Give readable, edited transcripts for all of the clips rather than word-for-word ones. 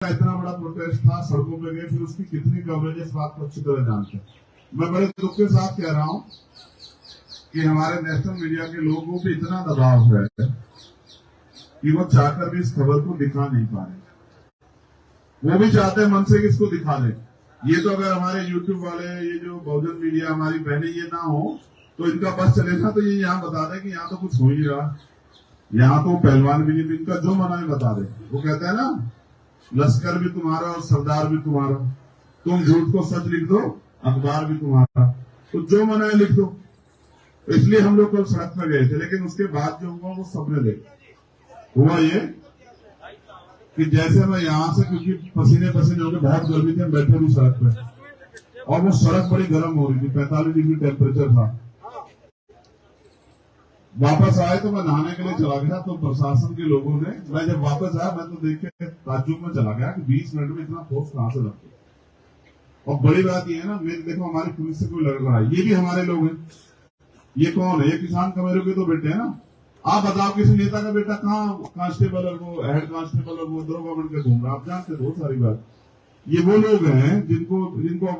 इतना बड़ा प्रोटेस्ट था, सड़कों पे गए, फिर उसकी कितनी कवरेज इस बात को अच्छी तरह जानते हैं। मैं बड़े दुख के साथ कह रहा हूं कि हमारे नेशनल मीडिया के लोगों पे इतना दबाव है कि वो चाहकर भी इस खबर को दिखा नहीं पा रहे। वो भी चाहते हैं मन से कि इसको दिखा दें। ये तो अगर हमारे यूट्यूब वाले, ये जो बहुजन मीडिया, हमारी बहनें ये ना हो तो इनका बस चलेगा तो ये यहाँ बता दें कि यहाँ तो कुछ हो ही रहा, यहाँ तो पहलवान भी नहीं, इनका जो मना है बता दे। वो कहते हैं ना, लश्कर भी तुम्हारा और सरदार भी तुम्हारा, तुम झूठ को सच लिख दो, अखबार भी तुम्हारा, तो जो मना है लिख दो। तो इसलिए हम लोग कल सड़क पर गए थे, लेकिन उसके बाद जो हुआ वो सबने देखा। हुआ ये कि जैसे मैं यहाँ से, क्योंकि पसीने पसीने होकर बहुत गर्मी थी, हम बैठे भी सड़क पे और वो सड़क बड़ी गर्म हो रही थी, 45 डिग्री टेम्परेचर था। वापस आए तो मैं नहाने के लिए चला गया, तो प्रशासन के लोगों ने, मैं जब वापस आया मैं तो देख के ताज्जुब में चला गया कि 20 मिनट में इतना फोर्स कहां से लगता है। और बड़ी बात ये है ना, मेरे देखो हमारी पुलिस से कोई लड़ रहा है, ये भी हमारे लोग हैं। ये कौन है? ये किसान कमेरों के तो बेटे है ना। आप बताओ किसी नेता का बेटा कहाँ कांस्टेबल और वो हेड कांस्टेबल और वो दरोगा बन के घूम रहा, आप जानते हो सारी बात। ये वो लोग हैं जिनको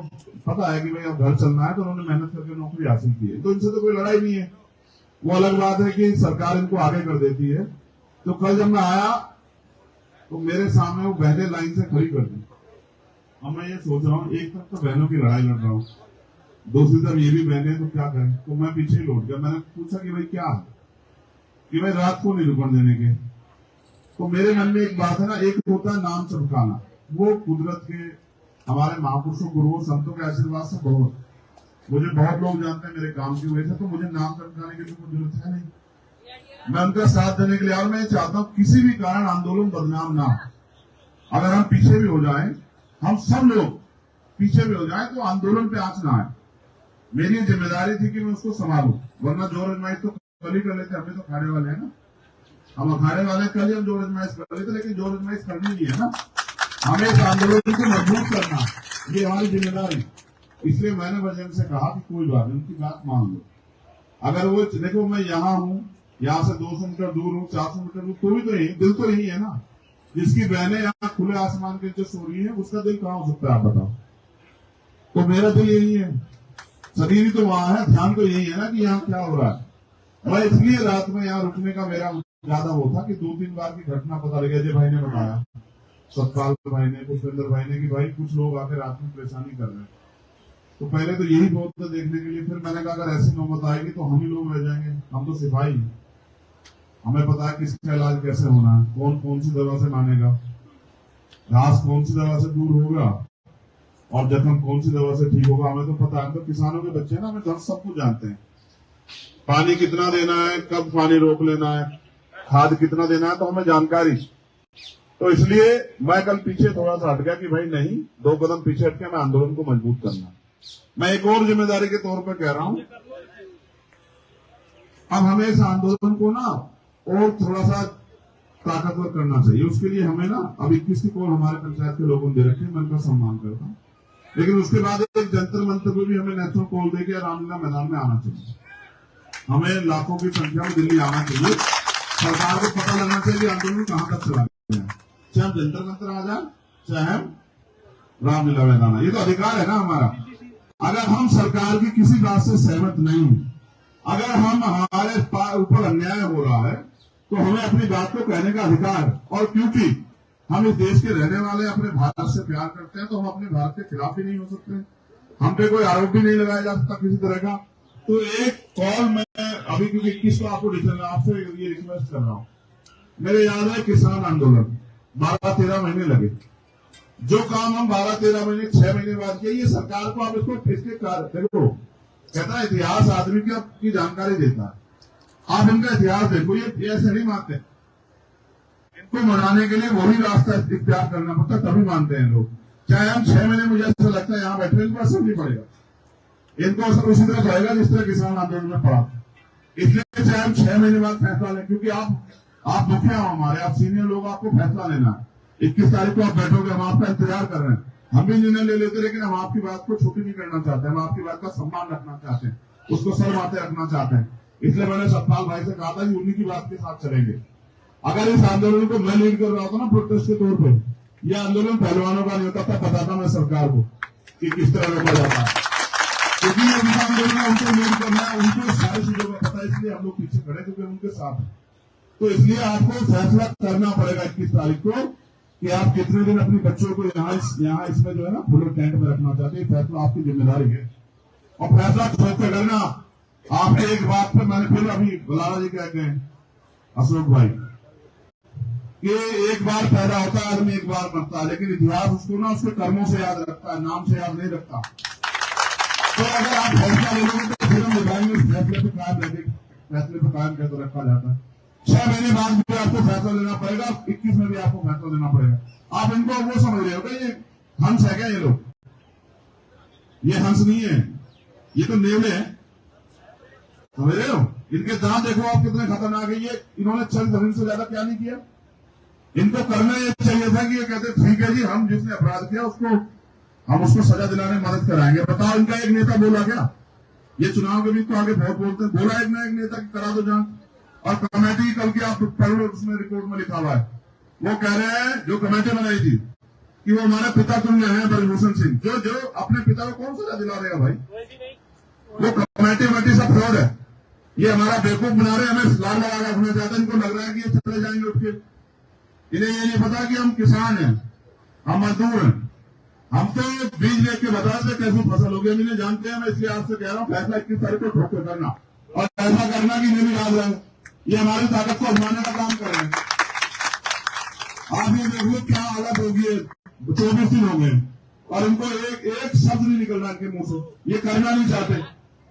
पता है कि भाई अब घर चलना है, तो उन्होंने मेहनत करके नौकरी हासिल की है, तो इनसे तो कोई लड़ाई नहीं है। वो अलग बात है कि सरकार इनको आगे कर देती है। तो कल जब मैं आया तो मेरे सामने वो बहनें लाइन से खड़ी कर दी। अब मैं ये सोच रहा हूँ, एक तरफ तो बहनों की लड़ाई लड़ रहा हूँ, दूसरी तरफ ये भी बहनें, तो क्या करें। तो मैं पीछे लौट गया, मैंने पूछा कि भाई क्या है, कि भाई रात को नहीं रुकन देने के। तो मेरे मन में एक बात है ना, एक होता है नाम चमकाना, वो कुदरत के, हमारे महापुरुषों गुरुओं संतों के आशीर्वाद से बहुत, मुझे बहुत लोग जानते हैं मेरे काम की वजह से, तो मुझे नाम चमकाने की कोई जरूरत है नहीं। मैं उनका साथ देने के लिए, और मैं चाहता हूं किसी भी कारण आंदोलन बदनाम ना हो। अगर हम पीछे भी हो जाएं, हम सब लोग पीछे भी हो जाएं, तो आंदोलन पे आंच ना आए। मेरी जिम्मेदारी थी कि मैं उसको संभालूं, वरना जोर अजमाइश तो कल ही कर लेते। हमें तो अखाड़े वाले हैं ना, हम अखाड़े वाले, कल ही हम जोर अजमाइश कर लेते, लेकिन जोर अजमाइश करनी नहीं है ना, हमें इस आंदोलन को मजबूत करना, ये हमारी जिम्मेदारी। इसलिए मैंने वजन से कहा कि कोई बात नहीं, उनकी बात मान लो। अगर वो देखो, मैं यहाँ हूँ, यहाँ से 200 मीटर दूर हूँ, 400 मीटर दूर, तो भी तो यही दिल तो यही है ना। जिसकी बहनें यहाँ खुले आसमान के नीचे सो रही है, उसका दिल कहाँ हो सकता है आप बताओ। तो मेरा दिल यही है, शरीर ही तो वहां है, ध्यान तो यही है ना कि यहाँ क्या हो रहा है। मैं इसलिए रात में यहाँ रुकने का मेरा ज्यादा वो था कि 2-3 बार की घटना पता लगे। जय भाई ने बताया, सतपाल भाई ने, पुष्पेंद्र भाई ने, कि भाई कुछ लोग आके रात में परेशानी कर रहे हैं। तो पहले तो यही बहुत था देखने के लिए। फिर मैंने कहा अगर ऐसी नौबत आएगी तो हम ही लोग रह जाएंगे, हम तो सिपाही हैं, हमें पता है किसका इलाज कैसे होना है, कौन कौन सी दवा से मानेगा, घास कौन सी दवा से दूर होगा, और जख्म कौन सी दवा से ठीक होगा, हमें तो पता है। तो किसानों के बच्चे ना, हमें सब कुछ जानते हैं। पानी कितना देना है, कब पानी रोक लेना है, खाद कितना देना है, तो हमें जानकारी। तो इसलिए मैं कल पीछे थोड़ा सा हट गया कि भाई नहीं, 2 कदम पीछे हट के मैं आंदोलन को मजबूत करना। मैं एक और जिम्मेदारी के तौर पर कह रहा हूं, अब हमें इस आंदोलन को ना और थोड़ा सा ताकतवर करना चाहिए। उसके लिए हमें ना, अब 21 की कॉल हमारे पंचायत के लोगों ने दे रखी है, मैं उनका सम्मान करता हूं, लेकिन उसके बाद एक जंतर मंतर को भी हमें नेशनल कॉल देके रामलीला मैदान में आना चाहिए। हमें लाखों की संख्या में दिल्ली आना चाहिए, सरकार को पता लगना चाहिए आंदोलन कहां तक चला गया, चाहे हम जंतर मंतर आ जाए, चाहे हम रामलीला मैदान, ये तो अधिकार है ना हमारा। अगर हम सरकार की किसी बात से सहमत नहीं, अगर हमारे ऊपर अन्याय हो रहा है, तो हमें अपनी बात को कहने का अधिकार। और क्योंकि हम इस देश के रहने वाले, अपने भारत से प्यार करते हैं, तो हम अपने भारत के खिलाफ ही नहीं हो सकते, हम पे कोई आरोप भी नहीं लगाया जा सकता किसी तरह का। तो एक कॉल मैं अभी, क्योंकि 21 को आपको आपसे ये रिक्वेस्ट कर रहा हूं, मेरे याद है किसान आंदोलन 12-13 महीने लगे, जो काम हम 12-13 महीने 6 महीने बाद किए, ये सरकार को आप इसको किसके देखो, कहता है इतिहास आदमी की जानकारी देता है। आप इनका इतिहास देखो, ये ऐसे नहीं मानते, इनको मनाने के लिए वही रास्ता इख्तियार करना पड़ता, तभी मानते हैं लोग। चाहे हम 6 महीने, मुझे ऐसा लगता है यहाँ बैठे, इनको असर नहीं पड़ेगा, इनको असर उसी तरह पड़ेगा जिस तरह किसान आंदोलन में पड़ा। इसलिए चाहे हम 6 महीने बाद फैसला लें, क्योंकि आप मुखिया हो हमारे, आप सीनियर लोग, आपको फैसला लेना है। 21 तारीख को आप बैठोगे, हम आपका इंतजार कर रहे हैं, हम भी निर्णय ले लेते, लेकिन हम आपकी बात को छोटी नहीं करना चाहते, हम आपकी बात का सम्मान रखना चाहते हैं, उसको सर माथे रखना चाहते हैं। इसलिए मैंने सतपाल भाई से कहा था कि उन्हीं की बात के साथ चलेंगे। अगर इस आंदोलन को मैं लीड कर रहा होता ना प्रोटेस्ट के तौर पर, ये आंदोलन पहलवानों का नहीं होता था, बताता मैं सरकार को कि किस तरह रोका जाता है, क्योंकि ये उनका आंदोलन है, उनको लीड करना है, उनको सारी चीजों का पता है, इसलिए हम लोग पीछे खड़े क्योंकि उनके साथ है। तो इसलिए आपको फैसला करना पड़ेगा 21 तारीख को कि आप कितने दिन अपने बच्चों को यहाँ इसमें जो है ना फुल टेंट में रखना चाहते हैं। फैसला आपकी जिम्मेदारी है और फैसला ठोक के करना। आपके एक बात पे मैंने फिर अभी बलारा जी कह गए अशोक भाई कि एक बार पैदा होता है आदमी, एक बार मरता है, लेकिन इतिहास उसको ना उसके कर्मों से याद रखता है, नाम से याद नहीं रखता। तो अगर आप फैसला ले लोगे तो फिर हम निभाएंगे उस फैसले पे कायम रखेंगे, फैसले पे कायम कैसे रखा जाता है। 6 महीने बाद भी आपको फैसला लेना पड़ेगा, 21 में भी आपको फैसला लेना पड़ेगा। आप इनको वो समझ रहे हो कि ये हंस है क्या? ये लोग, ये हंस नहीं है, ये तो नेवले हैं, समझ रहे हो? इनके दांत देखो आप कितने खतरनाक है। ये इन्होंने 40 दिन से ज्यादा क्या नहीं किया। इनको करना ये चाहिए था कि ये कहते ठीक है जी, हम जिसने अपराध किया हम उसको सजा दिलाने में मदद कराएंगे। बताओ, इनका एक नेता बोला क्या? ये चुनाव के बीच तो आगे बहुत बोलते हैं, बोला एक ना एक नेता की करा दो जांच। और कमेटी कल की आप पढ़ लो, उसमें रिपोर्ट में लिखा हुआ है, वो कह रहे हैं जो कमेटी बनाई थी कि वो हमारे पिता तुल्य हैं ब्रजभूषण सिंह। जो अपने पिता को कौन सजा दिला देगा भाई? वो कमेटी वमेटी सब फ्रॉड है। ये हमारा बेवकूफ बना रहे, हमें लाल लगा के रखना चाहते हैं। इनको लग रहा है कि ये चले जाएंगे उठ के। इन्हें ये नहीं पता कि हम किसान हैं, हम मजदूर हैं। हम तो बीज लेके बता दे कैसी फसल होगी, हम इन्हें जानते हैं। मैं इसलिए आपसे कह रहा हूँ फैसला 21 तारीख को ठोक के करना और ऐसा करना कि इन्हें भी याद रहे। ये हमारी ताकत को आजमाने का काम कर रहे हैं। आप ये देख लो क्या हालत होगी। 24 दिन हो गए और इनको एक शब्द नहीं निकल रहा इनके मुंह से। ये करना नहीं चाहते।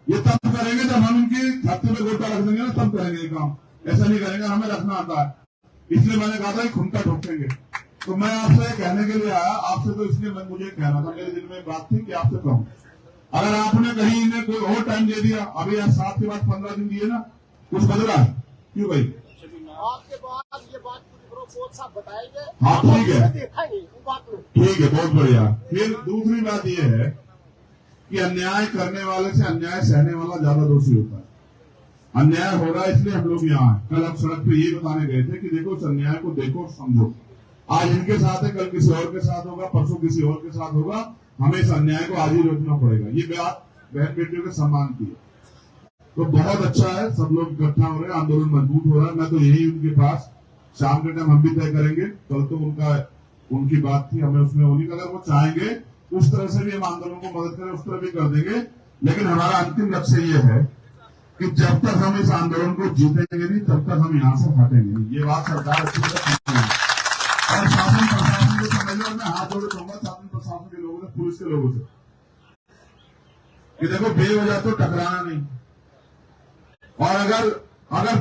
ये तब करेंगे जब हम इनकी छाती में गोटा रख देंगे ना, तब करेंगे ये काम। ऐसा नहीं करेंगे, हमें रखना आता है। इसलिए मैंने कहा था कि खुंटा ठोकेंगे। तो मैं आपसे कहने के लिए आया, आपसे तो इसलिए मुझे कहना था, मेरे दिल में बात थी कि आपसे कहूं, अगर आपने कहीं इन्हें कोई और टाइम दे दिया, अभी आज 7 के बाद 15 दिन दिए ना, कुछ बदला है क्यों भाई? आपके बाद ये बात साहब बताएंगे। हाँ ठीक है, ठीक है, बहुत बढ़िया। फिर दूसरी बात ये है कि अन्याय करने वाले से अन्याय सहने वाला ज्यादा दोषी होता है। अन्याय हो रहा है इसलिए हम लोग यहाँ हैं। कल हम सड़क पे ये बताने गए थे कि देखो इस अन्याय को देखो और समझो। आज इनके साथ है, कल किसी और के साथ होगा, परसों किसी और के साथ होगा। हमें इस अन्याय को आज ही रोकना पड़ेगा। ये बात बहन बेटियों के सम्मान की है। तो बहुत अच्छा है, सब लोग इकट्ठा हो रहे हैं, आंदोलन मजबूत हो रहा है। मैं तो यही उनके पास शाम के टाइम हम भी तय करेंगे। कल तो उनकी बात थी, हमें उसमें होनी, अगर वो चाहेंगे उस तरह से भी हम आंदोलन को मदद करें, उस तरह भी कर देंगे। लेकिन हमारा अंतिम लक्ष्य ये है कि जब तक हम इस आंदोलन को जीतेंगे नहीं, तब तक हम यहाँ से हटेंगे नहीं। ये बात सरकार अच्छी तरह समझती है और शासन प्रशासन को समझ। मैं हाथ जोड़ कहूंगा शासन प्रशासन के लोगों से, पुलिस के लोगों से कि देखो बेवजह तो टकराना नहीं, और अगर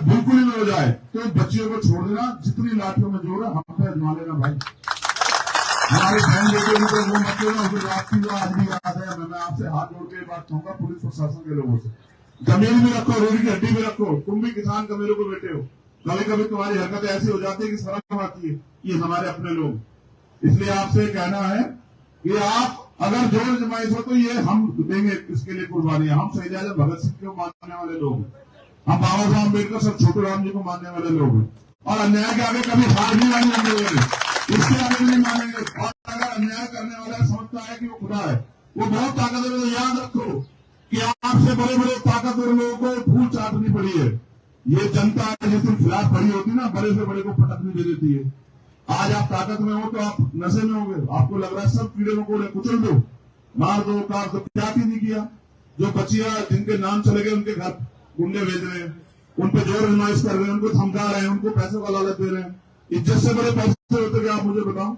बिल्कुल ही हो जाए तो बच्चियों को छोड़ देना। जितनी लाठियों में जोर है हम पे अजमा लेना भाई। हमारे बहन बेटे उनको वो मत लेना, उनको रात जो आज भी याद है। मैं आपसे हाथ जोड़ के बात कहूंगा पुलिस प्रशासन के लोगों से, जमीन भी रखो, रोड की हड्डी भी रखो। तुम भी किसान कमेरों को बैठे हो, कभी कभी तुम्हारी हरकतें ऐसी हो जाती है कि शर्म आती है। ये हमारे अपने लोग। इसलिए आपसे कहना है कि आप अगर जोर जमाइश हो तो ये हम देंगे, इसके लिए कुर्बानियां। हम शहीद आजम भगत सिंह को मानने वाले लोग हैं, हम बाबा साहब अम्बेडकर सब छोटे राम जी को मानने वाले लोग हैं और अन्याय के आगे कभी हार नहीं मानेंगे, इसके आगे नहीं मानेंगे। और अगर अन्याय करने वाला समझता है कि वो खुदा है, वो बहुत ताकतवर है। याद रखो कि आपसे बड़े बड़े ताकतवर लोगों को फूल चाटनी पड़ी है। ये जनता जिस दिन खिलाफ खड़ी होती ना, बड़े से बड़े को पटकनी दे देती है। आज आप ताकत में हो तो आप नशे में होंगे, आपको लग रहा है सब कीड़े मकोड़े कुचल दो, मार दो, काट दो। क्या नहीं किया? जो बच्चियां जिनके नाम चले गए उनके घर गुंडे भेज रहे हैं, उन पर जोर आजमाइश कर रहे हैं, उनको धमका रहे हैं, उनको पैसे का लालच दे रहे हैं। इज्जत से बड़े पैसे होते क्या? आप मुझे बताओ।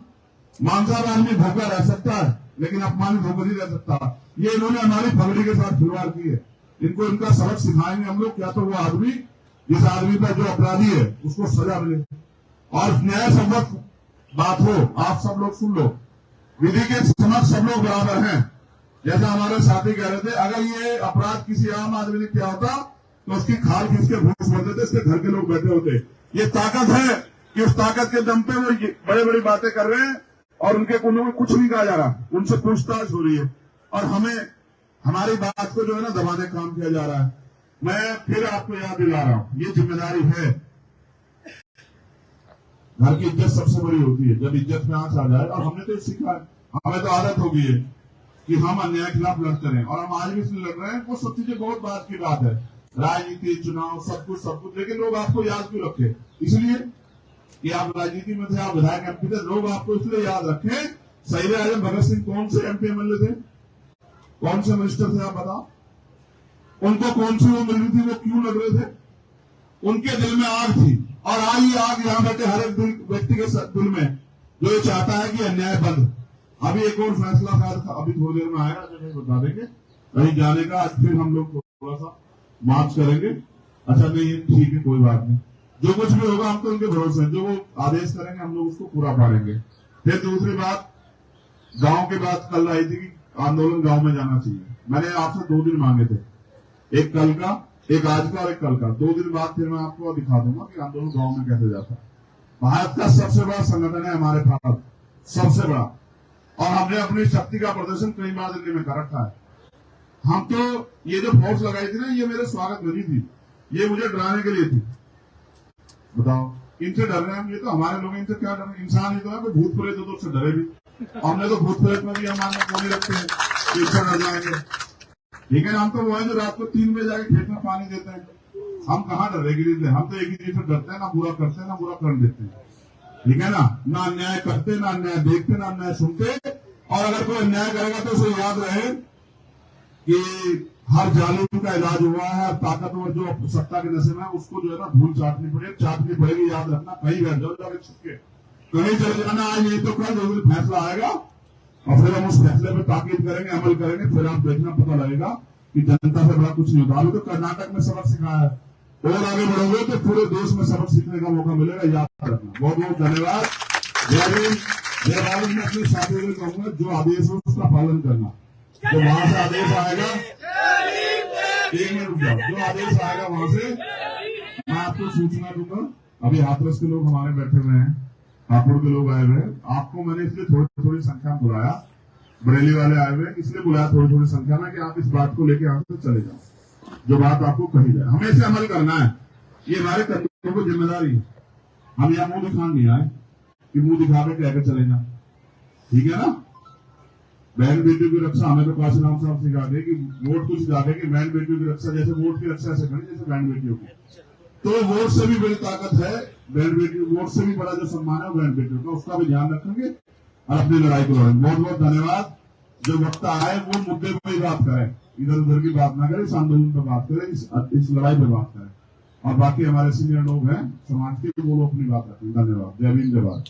मांसाहार आदमी भूखा रह सकता है लेकिन अपमानित होकर नहीं रह सकता। ये इन्होंने हमारी पगड़ी के साथ खिलवाड़ की है। इनको इनका सबक सिखाएंगे हम लोग। क्या तो वो आदमी, जिस आदमी पर जो अपराधी है उसको सजा मिले और न्याय सम्मत बात हो। आप सब लोग सुन लो, विधि के समक्ष सब लोग बराबर हैं। जैसा हमारे साथी कह रहे थे, अगर ये अपराध किसी आम आदमी ने किया होता तो उसकी खाल खींच के घूस बोलते थे, इसके घर के लोग बैठे होते। ये ताकत है कि उस ताकत के दम पे वो बड़े बड़ी बातें कर रहे हैं और उनके कुंडों में कुछ नहीं कहा जा रहा, उनसे पूछताछ हो रही है और हमें हमारी बात को जो है ना दबाने का काम किया जा रहा है। मैं फिर आपको याद दिला रहा हूं, ये जिम्मेदारी है। घर की इज्जत सबसे बड़ी होती है, जब इज्जत में आंच आ जाए। और हमने तो सीखा है, हमें तो आदत हो गई है कि हम अन्याय के खिलाफ लड़ते रहे, और हम आज भी इसलिए लड़ रहे हैं। वो सब चीजें बहुत बात की बात है, राजनीति, चुनाव, सब कुछ, लेकिन लोग आपको याद क्यों रखे? इसलिए कि आप राजनीति में थे, आप विधायक एमपी थे, लोग आपको इसलिए याद रखें। शहीद आजम भगत सिंह कौन से एमपी एमएलए थे, कौन से मिनिस्टर थे, आप बताओ? उनको कौन सी वो मिल रही थी, वो क्यों लग रहे थे? उनके दिल में आग थी, और आज ये आग यहाँ बैठे हर एक व्यक्ति के दिल में, जो ये चाहता है कि अन्याय बंद। अभी एक और फैसला अभी थोड़ी देर में आएगा, जो बता देंगे कहीं जाने का। आज फिर हम लोग थोड़ा सा मार्च करेंगे। अच्छा, नहीं ठीक है, कोई बात नहीं, जो कुछ भी होगा हम तो उनके भरोसे हैं, जो वो आदेश करेंगे हम लोग उसको पूरा पालेंगे। फिर दूसरी बात, गांव की बात कल आई थी कि आंदोलन गांव में जाना चाहिए। मैंने आपसे 2 दिन मांगे थे, एक कल का, एक आज का और एक कल का। 2 दिन बाद फिर मैं आपको दिखा दूंगा कि आंदोलन गांव में कैसे जाता है। भारत का सबसे बड़ा संगठन है हमारे भारत, सबसे बड़ा, और हमने अपनी शक्ति का प्रदर्शन कई बार दिल्ली में कर रखा है। हम तो ये जो फोर्स लगाई थी ना, ये मेरे स्वागत बनी थी, ये मुझे डराने के लिए थी। बताओ, इनसे डर रहे हैं हम? ये तो हमारे लोग, इनसे क्या डर? इंसान ही तो है, भूत प्रेत तो उससे डरे भी। हमने तो भूत प्रेत में भी हम मानने को नहीं रखते हैं कि इससे डर जाएंगे। ठीक है ना, हम तो वो है जो रात को 3 बजे जाके खेत में पानी देते हैं। हम कहाँ डरेगी? हम तो एक ही चीज से डरते हैं, ना बुरा करते हैं ना बुरा कर देते हैं। ठीक है ना अन्याय करते, ना अन्याय देखते, ना अन्याय सुनते। और अगर कोई अन्याय करेगा तो उसे याद रहे कि हर जालिम का इलाज हुआ है, हर ताकतवर जो सत्ता के नशे में है उसको जो है ना धूल चाटनी पड़ेगी। याद रखना, कहीं बैठ जाओ जाके छुपके, कहीं चले जाना। आज नहीं तो कल जो फैसला आएगा, और फिर हम उस फैसले पर ताकीद करेंगे, अमल करेंगे। फिर आप देखना, पता लगेगा कि जनता से बड़ा कुछ नहीं होता। अभी तो कर्नाटक में सबक सिखाया है, और आगे बढ़ोगे तो पूरे देश में सबक सीखने का मौका मिलेगा। याद रखना। बहुत बहुत धन्यवाद। जय हिंद, जय भारत। मैं अपने साथियों को कहूंगा, जो आदेश हो उसका पालन करना। जो वहां से आदेश आएगा, 1 मिनट रुक जाओ, जो आदेश आएगा वहां से मैं आपको सूचना दूंगा। अभी हाथरस के लोग हमारे बैठे हुए हैं, हापुड़ के लोग आए हुए हैं। आपको मैंने इसलिए थोड़ी थोड़ी संख्या में बुलाया, बरेली वाले आए हुए हैं इसलिए बुलाया थोड़ी थोड़ी संख्या में, कि आप इस बात को लेकर यहाँ से चले जाओ। जो बात आपको कही जाए हमें इसे अमल करना है, ये हमारे कर्तव्यों को जिम्मेदारी है। हम यहाँ मुंह दिखाने नहीं आए कि मुंह दिखा के कहकर चले जाए। ठीक है ना? बहन बेटियों की रक्षा हमें तो काशीराम साहब सिखा दे कि वोट कुछ जाके कि बहन बेटियों की रक्षा, जैसे वोट की रक्षा ऐसे करें जैसे बहन बेटियों की। तो वोट से भी बड़ी ताकत है बहन बेटी, वोट से भी बड़ा जो सम्मान है बहन बेटियों का, उसका भी ध्यान रखेंगे और अपनी लड़ाई को लड़ेंगे। बहुत बहुत धन्यवाद। जो वक्त आए वो मुद्दे पर ही बात करें, इधर उधर की बात ना करें, इस आंदोलन पर बात करें, इस लड़ाई पर बात करें। और बाकी हमारे सीनियर लोग हैं समाज के, वो लोग अपनी बात रखें। धन्यवाद। जय हिंद, जय भारत।